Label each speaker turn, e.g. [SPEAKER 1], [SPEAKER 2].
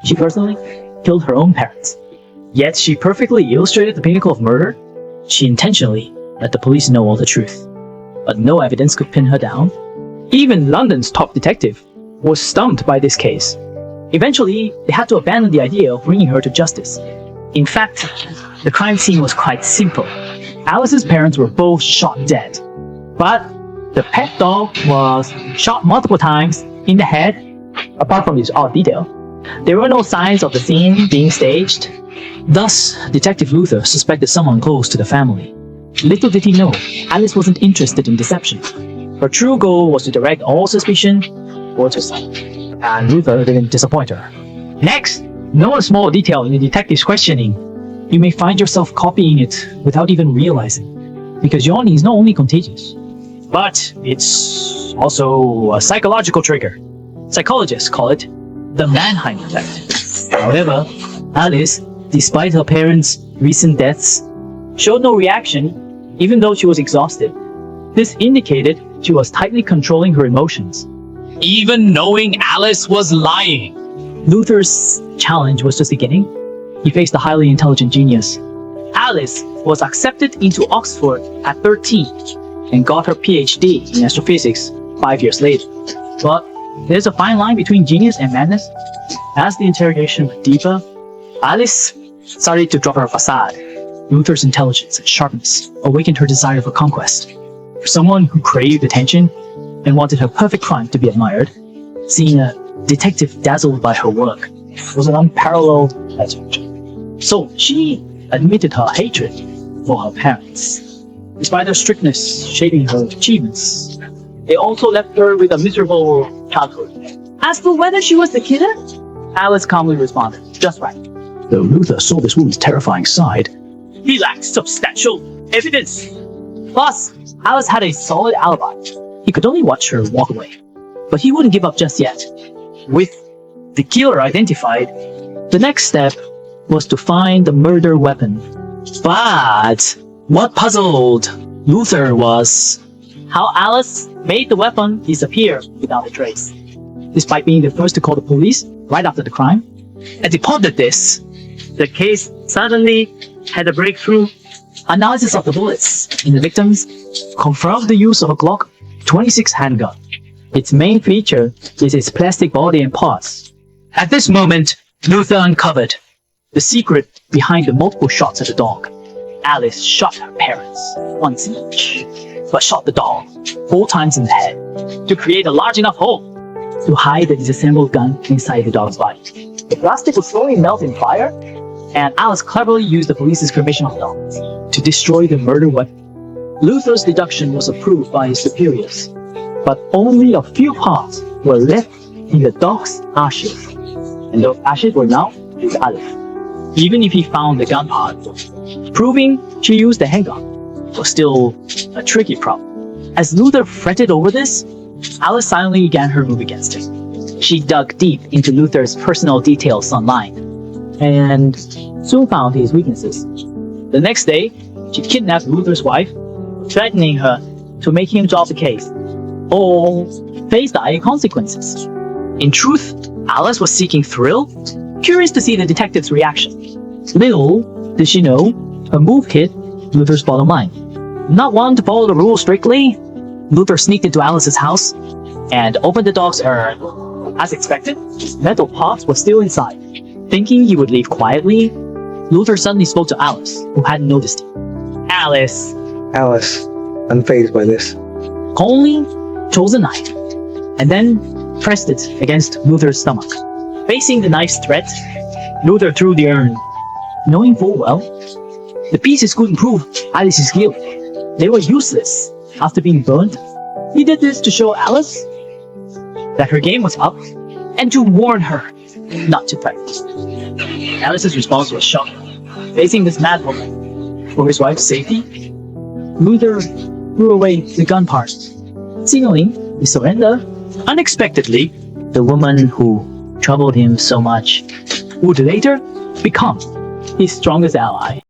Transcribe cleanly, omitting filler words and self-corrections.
[SPEAKER 1] She personally killed her own parents. Yet she perfectly illustrated the pinnacle of murder. She intentionally let the police know all the truth, but no evidence could pin her down. Even London's top detective was stumped by this case. Eventually, they had to abandon the idea of bringing her to justice. In fact, the crime scene was quite simple. Alice's parents were both shot dead, but the pet dog was shot multiple times in the head. Apart from this odd detail, there were no signs of the scene being staged. Thus, Detective Luther suspected someone close to the family. Little did he know, Alice wasn't interested in deception. Her true goal was to direct all suspicion towards her son, and Luther didn't disappoint her. Next, note a small detail in the detective's questioning. You may find yourself copying it without even realizing, because yawning is not only contagious, but it's also a psychological trigger. Psychologists call it the Mannheim effect. However, Alice, despite her parents' recent deaths, showed no reaction even though she was exhausted. This indicated she was tightly controlling her emotions, even knowing Alice was lying. Luther's challenge was just beginning. He faced a highly intelligent genius. Alice was accepted into Oxford at 13 and got her PhD in astrophysics 5 years later. But there's a fine line between genius and madness. As the interrogation went deeper, Alice started to drop her facade. Luther's intelligence and sharpness awakened her desire for conquest. For someone who craved attention and wanted her perfect crime to be admired, seeing a detective dazzled by her work was an unparalleled attraction. So she admitted her hatred for her parents. Despite their strictness shaping her achievements, they also left her with a miserable childhood. As for whether she was the killer, Alice calmly responded, just right. Though Luther saw this woman's terrifying side, he lacked substantial evidence. Plus, Alice had a solid alibi. He could only watch her walk away. But he wouldn't give up just yet. With the killer identified, the next step was to find the murder weapon. But what puzzled Luther was how Alice made the weapon disappear without a trace, despite being the first to call the police right after the crime. As he pondered this, the case suddenly had a breakthrough. Analysis of the bullets in the victims confirmed the use of a Glock 26 handgun. Its main feature is its plastic body and parts. At this moment, Luther uncovered the secret behind the multiple shots at the dog. Alice shot her parents once each, but shot the dog 4 times in the head to create a large enough hole to hide the disassembled gun inside the dog's body. The plastic would slowly melt in fire, and Alice cleverly used the police's cremation of dogs to destroy the murder weapon. Luther's deduction was approved by his superiors, but only a few parts were left in the dog's ashes, and those ashes were now with Alice. Even if he found the gun part, proving she used the handgun was still a tricky problem. As Luther fretted over this, Alice silently began her move against him. She dug deep into Luther's personal details online, and soon found his weaknesses. The next day, she kidnapped Luther's wife, threatening her to make him drop the case or face dire consequences. In truth, Alice was seeking thrill, curious to see the detective's reaction. Little did she know, her move hit Luther's bottom line. Not one to follow the rules strictly, Luther sneaked into Alice's house and opened the dog's urn. As expected, metal parts were still inside. Thinking he would leave quietly, Luther suddenly spoke to Alice, who hadn't noticed him. Alice,
[SPEAKER 2] unfazed by this,
[SPEAKER 1] calmly chose a knife and then pressed it against Luther's stomach. Facing the knife's threat, Luther threw the urn, knowing full well the pieces couldn't prove Alice's guilt. They were useless after being burned. He did this to show Alice that her game was up and to warn her not to fight. Alice's response was shock. Facing this mad woman for his wife's safety, Luther threw away the gun parts, signaling his surrender. Unexpectedly, the woman who troubled him so much would later become his strongest ally.